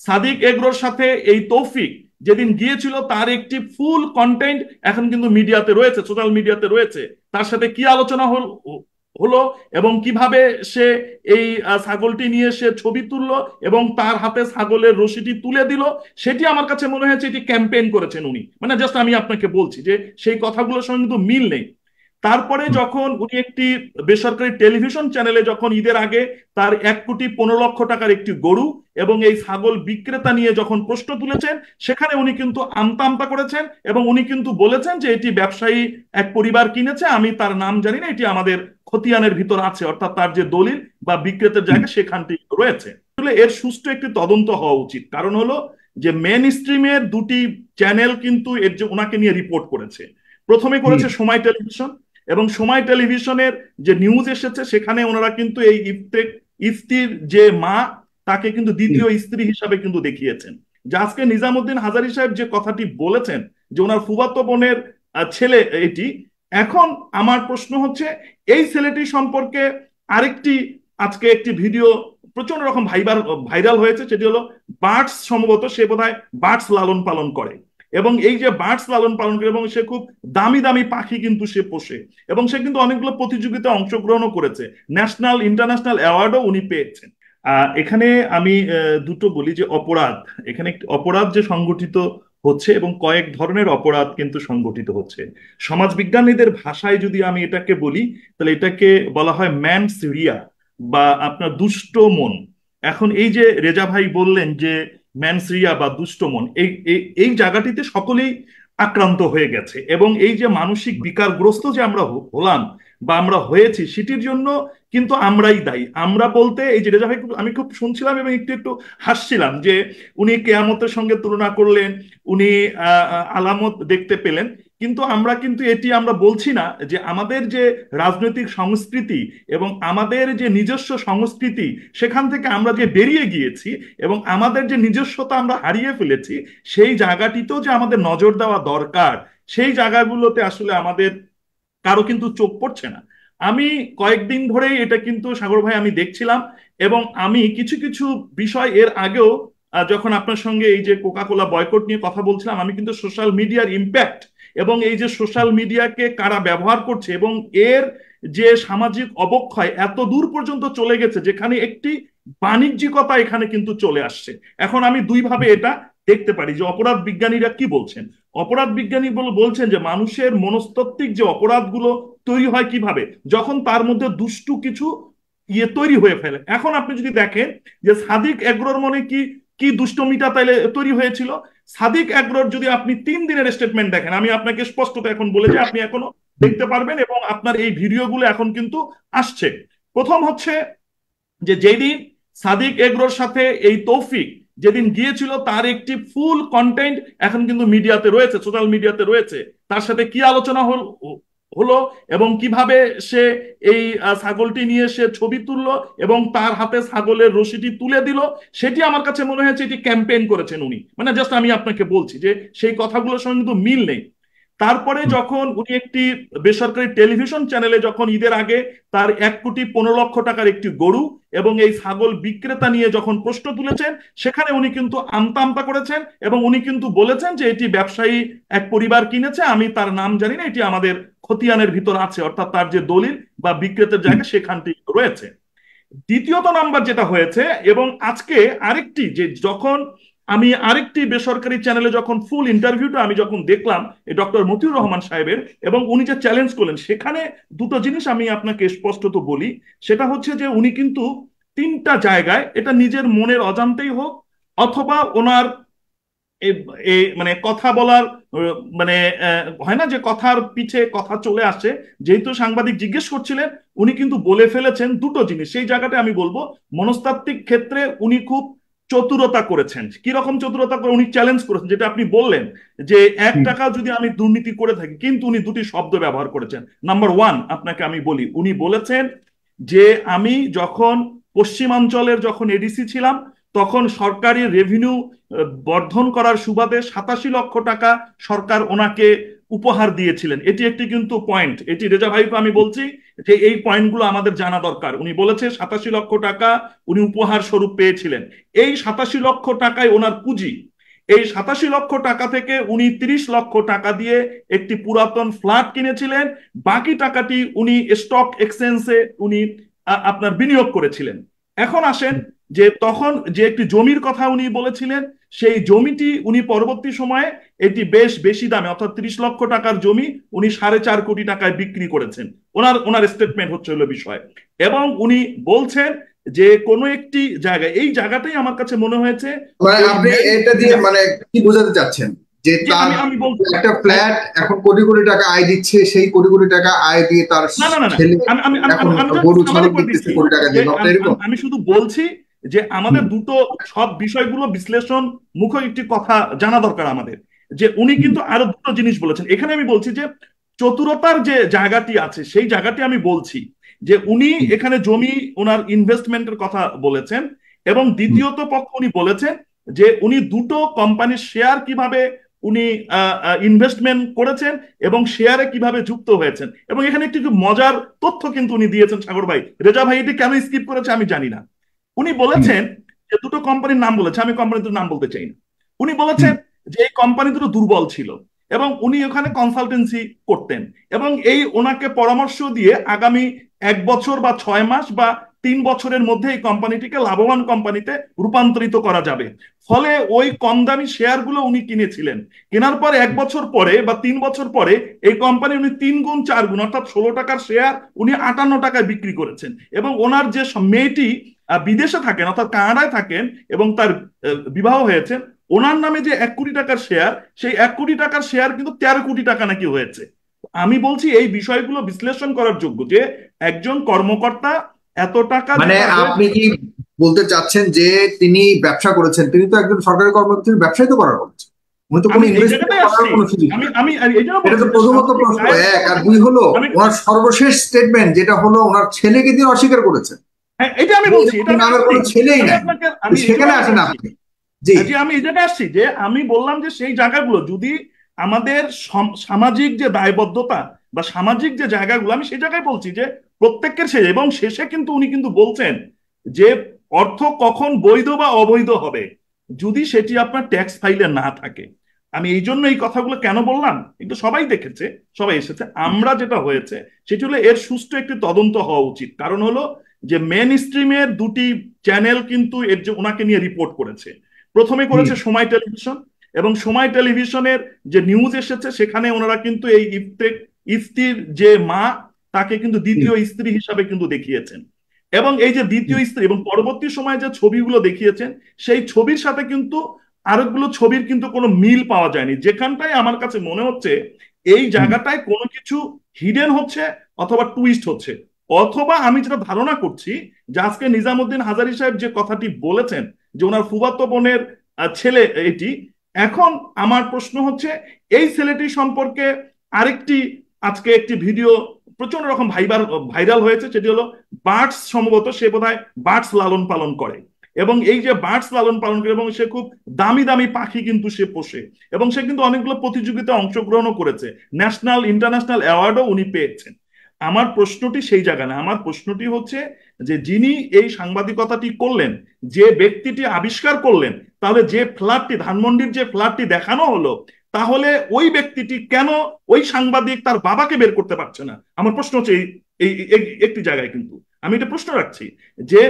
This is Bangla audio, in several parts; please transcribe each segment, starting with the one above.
সাদিক এগ্রোর সাথে এই তৌফিক যেদিন গিয়েছিল তার একটি ফুল কন্টেন্ট এখন কিন্তু মিডিয়াতে রয়েছে, সোশ্যাল মিডিয়াতে রয়েছে। তার সাথে কি আলোচনা হলো এবং কিভাবে সে এই ছাগলটি নিয়ে সে ছবি তুললো এবং তার হাতে ছাগলের রশিটি তুলে দিল, সেটি আমার কাছে মনে হয়েছে এটি ক্যাম্পেইন করেছেন উনি। মানে জাস্ট আমি আপনাকে বলছি যে সেই কথাগুলোর সঙ্গে কিন্তু মিল নেই। তারপরে যখন উনি একটি বেসরকারি টেলিভিশন চ্যানেলে যখন ঈদের আগে তার 1,15,00,000 টাকার একটি গরু এবং এই ছাগল বিক্রেতা নিয়ে যখন প্রশ্ন তুলেছেন, সেখানে উনি কিন্তু আমতা আমতা করেছেন এবং উনি কিন্তু বলেছেন যে এটি ব্যবসায়ী এক পরিবার কিনেছে, আমি তার নাম জানি না, এটি আমাদের খতিয়ানের ভিতর আছে, অর্থাৎ তার যে দলিল বা বিক্রেতার জায়গা সেখানটি রয়েছে। আসলে এর সুষ্ঠু একটি তদন্ত হওয়া উচিত। কারণ হলো যে মেন স্ট্রিমের দুটি চ্যানেল কিন্তু এর যে ওনাকে নিয়ে রিপোর্ট করেছে। প্রথমে করেছে সময় টেলিভিশন, এবং সময় টেলিভিশনের যে নিউজ এসেছে সেখানে ওনারা কিন্তু এই ইফতির যে মা তাকে কিন্তু দ্বিতীয় স্ত্রী হিসাবে কিন্তু দেখিয়েছেন। যে আজকে নিজামুদ্দিন হাজারী সাহেব যে কথাটি বলেছেন যে ওনার ফুফাতো বোনের ছেলে এটি, এখন আমার প্রশ্ন হচ্ছে এই ছেলেটি সম্পর্কে আরেকটি আজকে একটি ভিডিও প্রচন্ড রকম ভাইরাল হয়েছে, সেটি হলো বার্ডস, সম্ভবত সে বোধহয় বার্ডস লালন পালন করে, এবং এই যে বার্ডস লালন পালন করে এবং সে খুব দামি দামি পাখি কিন্তু সে পোষে, এবং সে কিন্তু অনেকগুলো প্রতিযোগিতায় অংশগ্রহণও করেছে, ন্যাশনাল ইন্টারন্যাশনাল অ্যাওয়ার্ডও উনি পেয়েছেন। এখানে আমি দুটো বলি যে অপরাধ, এখানে একটি অপরাধ যে সংগঠিত হচ্ছে এবং কয়েক ধরনের অপরাধ কিন্তু সংগঠিত হচ্ছে। সমাজ বিজ্ঞানীদের ভাষায় যদি আমি এটাকে বলি তাহলে এটাকে বলা হয় ম্যানস রিয়া বা আপনার দুষ্ট মন। এখন এই যে রেজা ভাই বললেন যে ম্যানসরিয়া বা দুষ্ট মন, এই এই এই জায়গাটিতে সকলেই আক্রান্ত হয়ে গেছে, এবং এই যে মানসিক বিকারগ্রস্ত যে আমরা হলাম বা আমরা হয়েছি সেটির জন্য কিন্তু আমরাই দায়ী। আমরা বলতে এই যে রেজা ভাই আমি খুব শুনছিলাম এবং একটু একটু হাসছিলাম যে উনি কেয়ামতের সঙ্গে তুলনা করলেন, উনি আলামত দেখতে পেলেন, কিন্তু আমরা কিন্তু এটি আমরা বলছি না যে আমাদের যে রাজনৈতিক সংস্কৃতি এবং আমাদের যে নিজস্ব সংস্কৃতি সেখান থেকে আমরা যে বেরিয়ে গিয়েছি এবং আমাদের যে নিজস্বতা আমরা হারিয়ে ফেলেছি, সেই জায়গাটিতেও যে আমাদের নজর দেওয়া দরকার, সেই জায়গাগুলোতে আসলে আমাদের কারো কিন্তু চোখ পড়ছে না। আমি কয়েকদিন ধরেই এটা কিন্তু সাগর ভাই আমি দেখছিলাম, এবং আমি কিছু কিছু বিষয় এর আগেও যখন আপনার সঙ্গে এই যে কোকা কোলা বয়কট নিয়ে কথা বলছিলাম, আমি কিন্তু সোশ্যাল মিডিয়ার ইম্প্যাক্ট এবং এই যে সোশ্যাল মিডিয়াকে কারা ব্যবহার করছে এবং এর যে সামাজিক অবক্ষয় এত দূর পর্যন্ত চলে গেছে, যেখানে একটি বাণিজ্যিকতা এখানে কিন্তু চলে আসছে। এখন আমি দুই ভাবে এটা দেখতে পারি যে অপরাধ বিজ্ঞানীরা কি বলছেন। অপরাধ বিজ্ঞানী বলছেন যে মানুষের মনস্তাত্ত্বিক যে অপরাধগুলো তৈরি হয় কিভাবে, যখন তার মধ্যে দুষ্টু কিছু তৈরি হয়ে ফেলে। এখন আপনি যদি দেখেন যে সাদিক এগ্রোর মনে কি কি দুষ্টমিটা তাইলে তৈরি হয়েছিল, সাদিক এগ্রোর যদি আপনি 3 দিনের স্টেটমেন্ট দেখেন, আমি আপনাকে স্পষ্টত এখন বলে যে আপনি এখনো দেখতে পারবেন এবং আপনার এই ভিডিওগুলো এখন কিন্তু আসছে। প্রথম হচ্ছে যে যেদিন সাদিক এগ্রোর সাথে এই তৌফিক যেদিন গিয়েছিল তার একটি ফুল কন্টেন্ট এখন কিন্তু মিডিয়াতে রয়েছে, সোশ্যাল মিডিয়াতে রয়েছে। তার সাথে কি আলোচনা হলো এবং কিভাবে সে এই ছাগলটি নিয়ে সে ছবি তুললো এবং তার হাতে ছাগলের রশিটি তুলে দিল, সেটি আমার কাছে মনে হয়েছে এটি ক্যাম্পেইন করেছেন উনি। মানে জাস্ট আমি আপনাকে বলছি যে সেই কথাগুলোর সঙ্গে কিন্তু মিল নেই। তারপরে যখন উনি একটি বেসরকারি টেলিভিশন চ্যানেলে যখন ঈদের আগে তার 1,15,00,000 টাকার একটি গরু এবং এই ছাগল বিক্রেতা নিয়ে যখন প্রশ্ন তুলেছেন, সেখানে উনি কিন্তু আমতা আমতা করেছেন এবং উনি কিন্তু বলেছেন যে এটি ব্যবসায়ী এক পরিবার কিনেছে, আমি তার নাম জানি না, এটি আমাদের খতিয়ানের ভিতর আছে, অর্থাৎ তার যে দলিল বা বিক্রেতার জায়গা সেখানটি রয়েছে। দ্বিতীয়ত নাম্বার যেটা হয়েছে, এবং আজকে আরেকটি যে যখন আমি আরেকটি বেসরকারি চ্যানেলে যখন ফুল ইন্টারভিউটা আমি যখন দেখলাম এই ডক্টর মতিউর রহমান সাহেবের, এবং উনি যে চ্যালেঞ্জ করলেন, সেখানে দুটো জিনিস আমি আপনাকে স্পষ্টত বলি। সেটা হচ্ছে যে উনি কিন্তু 3টা জায়গায়, এটা নিজের মনের অজান্তেই হোক অথবা ওনার মানে কথা বলার মানে হয় না যে কথার পিছে কথা চলে আসে, যেহেতু সাংবাদিক জিজ্ঞেস করছিলেন উনি কিন্তু বলে ফেলেছেন দুটো জিনিস। সেই জায়গাটা আমি বলবো মনস্তাত্ত্বিক ক্ষেত্রে উনি খুব চতুরতা করেছেন। কিরকম চতুরতা করে উনি চ্যালেঞ্জ করেছেন, যেটা আপনি বললেন যে 1 টাকা যদি আমি দুর্নীতি করে থাকি, কিন্তু উনি দুটি শব্দ ব্যবহার করেছেন। নাম্বার ওয়ান আপনাকে আমি বলি, উনি বলেছেন যে আমি যখন পশ্চিমাঞ্চলের যখন এডিসি ছিলাম তখন সরকারি রেভিনিউ বর্ধন করার সুবাদে 87 লক্ষ টাকা সরকার ওনাকে উপহার দিয়েছিলেন, এটি একটি কিন্তু পয়েন্ট। এটি রেজা ভাইকে আমি বলছি যে এই পয়েন্টগুলো আমাদের জানা দরকার। উনি বলেছে 87 লক্ষ টাকা উনি উপহার স্বরূপ পেয়েছিলেন। এই 87 লক্ষ টাকায় ওনার পুঁজি। এই 87 লক্ষ টাকা থেকে উনি 30 লক্ষ টাকা দিয়ে একটি পুরাতন ফ্ল্যাট কিনেছিলেন। বাকি টাকাটি উনি স্টক এক্সচেঞ্জে উনি আপনার বিনিয়োগ করেছিলেন। এখন আসেন যে তখন যে একটি জমির কথা উনি বলেছিলেন, সেই জমিটি উনি পরবর্তী সময়ে এটি বেশ বেশি দামে, অর্থাৎ 30 লক্ষ টাকার জমি উনি 4.5 কোটি টাকায় বিক্রি করেছেন। ওনার স্টেটমেন্ট হচ্ছে হলো বিষয়। এবং উনি বলছেন যে কোনো একটি জায়গায়, এই জায়গাটাই আমার কাছে মনে হয়েছে আপনি এটা দিয়ে কি বোঝাতে চাচ্ছেন যে তার আমি বলছি একটা ফ্ল্যাট এখন কোটি কোটি টাকা আয় দিচ্ছে, সেই কোটি কোটি টাকা আয় দিয়ে তার না না না ছেলে এখন গরু ছাগল দিতেছে কোটি টাকা দিয়ে? আমি শুধু বলছি যে আমাদের দুটো সব বিষয়গুলো বিশ্লেষণ মুখ একটি কথা জানা দরকার আমাদের। যে উনি কিন্তু আরো দুটো জিনিস বলেছেন এখানে। আমি বলছি যে চতুরতার যে জায়গাটি আছে সেই জায়গাটি আমি বলছি যে উনি এখানে জমি ওনার ইনভেস্টমেন্টের কথা বলেছেন, এবং দ্বিতীয়ত পক্ষ উনি বলেছেন যে উনি দুটো কোম্পানির শেয়ার কিভাবে উনি ইনভেস্টমেন্ট করেছেন এবং শেয়ারে কিভাবে যুক্ত হয়েছেন। এবং এখানে একটি মজার তথ্য কিন্তু উনি দিয়েছেন সাগর ভাই। রেজা ভাই এটি কেন স্কিপ করেছে আমি জানি না। উনি বলেছেন যে দুটো কোম্পানির নাম বলেছে, আমি কোম্পানি দুটোর নাম বলতে চাই না। উনি বলেছেন যে এই কোম্পানি দুটো দুর্বল ছিল এবং উনি ওখানে কনসালটেন্সি করতেন, এবং এই ওনাকে পরামর্শ দিয়ে আগামী 1 বছর বা 6 মাস বা 3 বছরের মধ্যে এই কোম্পানিটিকে লাভবান কোম্পানিতে রূপান্তরিত করা যাবে। ফলে ওই কম দামি শেয়ারগুলো উনি কিনেছিলেন। কেনার পর 1 বছর পরে বা 3 বছর পরে এই কোম্পানি উনি 3 গুণ 4 গুণ, অর্থাৎ 16 টাকার শেয়ার উনি 58 টাকায় বিক্রি করেছেন। এবং ওনার যে মেয়েটি বিদেশে থাকেন, অর্থাৎ কানাডায় থাকেন, এবং তার বিবাহ হয়েছে, ওনার নামে যে 1 কোটি টাকার শেয়ার, সেই 1 কোটি টাকার শেয়ার কিন্তু 13 কোটি টাকা নাকি হয়েছে। আমি বলছি এই বিষয়গুলো বিশ্লেষণ করার যোগ্য যে একজন কর্মকর্তা এত টাকা, আপনি কি বলতে চাচ্ছেন যে তিনি ব্যবসা করেছেন? তিনি তো একজন সরকারি কর্মকর্তা, ব্যবসায়ী তো করার কথা, উনি তো কোনো ইনভেস্টমেন্ট করার কোনো সুযোগ নেই। এটা তো প্রথমত প্রশ্ন এক। আর দুই হলো ওনার সর্বশেষ স্টেটমেন্ট যেটা হলো ওনার ছেলেকে দিয়ে অস্বীকার করেছেন। এটা আমি বলছি, নামের কোনো ছেলেই নাই, সেখানে আসেন আপনি। জি, আমি এই জায়গায় আসছি যে আমি বললাম যে সেই জায়গাগুলো যদি আমাদের সামাজিক যে দায়বদ্ধতা বা সামাজিক যে জায়গাগুলো, আমি সেই জায়গায় বলছি যে প্রত্যেকের শেষে, এবং শেষে কিন্তু উনি কিন্তু বলছেন যে অর্থ কখন বৈধ বা অবৈধ হবে যদি সেটি আপনার ট্যাক্স ফাইলে না থাকে। আমি এই জন্য এই কথাগুলো কেন বললাম, কিন্তু সবাই দেখেছে, সবাই এসেছে। আমরা যেটা হয়েছে সেটি হলো এর সুষ্ঠু একটি তদন্ত হওয়া উচিত। কারণ হলো যে মেন স্ট্রিমের দুটি চ্যানেল কিন্তু এর যে ওনাকে নিয়ে রিপোর্ট করেছে। প্রথমে করেছে সময় টেলিভিশন, এবং সময় টেলিভিশনের যে নিউজ এসেছে সেখানে ওনারা কিন্তু এই ইফতির যে মা তাকে কিন্তু দ্বিতীয় স্ত্রী হিসাবে কিন্তু দেখিয়েছেন। এবং এই যে দ্বিতীয় স্ত্রী এবং পরবর্তী সময়ে যে ছবিগুলো দেখিয়েছেন সেই ছবির সাথে কিন্তু আরেকগুলো ছবির কিন্তু কোনো মিল পাওয়া যায়নি। যেখানটায় আমার কাছে মনে হচ্ছে এই জায়গাটায় কোনো কিছু হিডেন হচ্ছে অথবা টুইস্ট হচ্ছে, অথবা আমি যেটা ধারণা করছি যে আজকে নিজামুদ্দিন হাজারী সাহেব যে কথাটি বলেছেন যে ওনার ফুফাতো বোনের ছেলে এটি। এখন আমার প্রশ্ন হচ্ছে এই ছেলেটি সম্পর্কে আরেকটি আজকে একটি ভিডিও প্রচন্ড রকম ভাইরাল হয়েছে, সেটি হলো বার্ডস, সম্ভবত সে বোধহয় বার্ডস লালন পালন করে, এবং এই যে বার্ডস লালন পালন করে এবং সে খুব দামি দামি পাখি কিন্তু সে পোষে, এবং সে কিন্তু অনেকগুলো প্রতিযোগিতায় অংশগ্রহণও করেছে, ন্যাশনাল ইন্টারন্যাশনাল অ্যাওয়ার্ডও উনি পেয়েছেন। আমার প্রশ্নটি সেই জায়গা না, আমার প্রশ্নটি হচ্ছে যে যিনি এই সাংবাদিকতাটি করলেন, যে ব্যক্তিটি আবিষ্কার করলেন, তাহলে যে ফ্ল্যাটটি ধানমন্ডির যে ফ্ল্যাটটি দেখানো হলো, তাহলে ওই ব্যক্তিটি কেন ওই সাংবাদিক তার বাবাকে বের করতে পারছে না? আমার প্রশ্ন হচ্ছে এই একটি জায়গায় কিন্তু আমি এটা প্রশ্ন রাখছি যে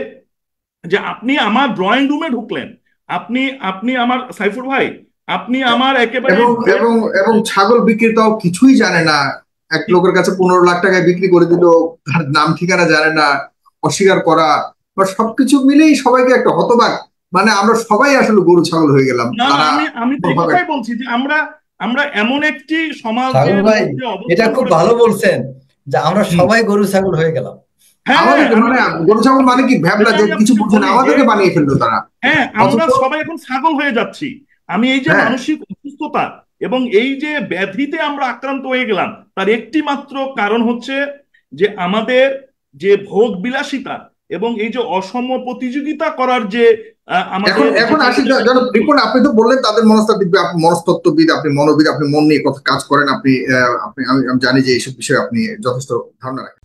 যে আপনি আমার ড্রয়িং রুমে ঢুকলেন, আপনি আপনি আমার সাইফুর ভাই, আপনি আমার একেবারে এবং ছাগল বিক্রেতাও কিছুই জানে না, এক লোকের কাছে 15 লাখ টাকায় বিক্রি করে দিল, তার নাম ঠিকানা জানে না, অস্বীকার করা, বা সবকিছু মিলেই সবাইকে একটা হতবাক, আমরা সবাই আসলে গরু ছাগল হয়ে গেলাম। না, আমি এই কথাই বলছি যে আমরা এমন একটি সমাজ, এটা খুব ভালো বলছেন যে আমরা সবাই গরু ছাগল হয়ে গেলাম। গরু ছাগল মানে কি ভ্যাবলা, যে কিছু বুঝে না, আমাদেরকে বানিয়ে ফেললো তারা। হ্যাঁ, আমরা সবাই এখন ছাগল হয়ে যাচ্ছি। আমি এই যে মানসিক অসুস্থতা এবং এই যে ব্যাধিতে আমরা আক্রান্ত হয়ে গেলাম, তার একটি মাত্র কারণ হচ্ছে যে আমাদের যে ভোগ বিলাসিতা এবং এই যে অসম প্রতিযোগিতা করার যে এখন আসি রিপন, আপনি তো বললেন তাদের মনস্তাত্ত্বিক, মনস্তত্ত্ববিদ, আপনি মনোবিদ, আপনি মন নিয়ে কাজ করেন, আপনি আমি জানি যে এইসব বিষয়ে আপনি যথেষ্ট ধারণা রাখেন।